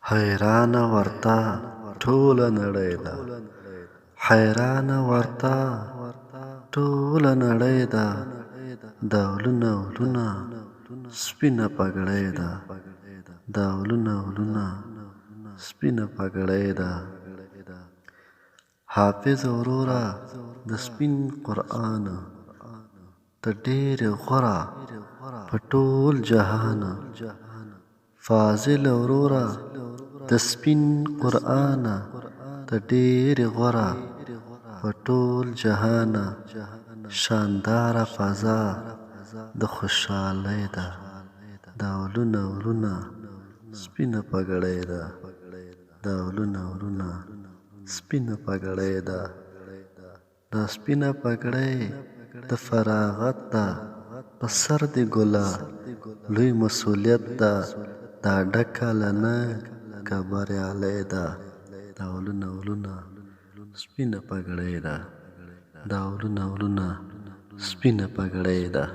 حیران ورته ټوله نړۍ ده، حیران ورته ټوله نړۍ ده، ډولونه ولونه سپینه پګړۍ ده، ډولونه ولونه سپینه پګړۍ ده. حافظ وروره د سپین قرآن ته ډېر غوره په ټول جهان. فاضل وروره د سپین قرآن ته ډېر غوره په ټول جهان. شانداره فضا د خوشحالۍ ده، ډولونه ولونه سپینه پګړۍ ده، ډولونه ولونه سپینه پګړۍ ده. دا سپینه پګړۍ د فراغت ده په سر د ګله، لوی مسؤلیت ده دا ډکه له ننګه بریالۍ ده. ډولونه ولونه سپینه پګړۍ ده، ډولونه ولونه سپینه پګړۍ ده.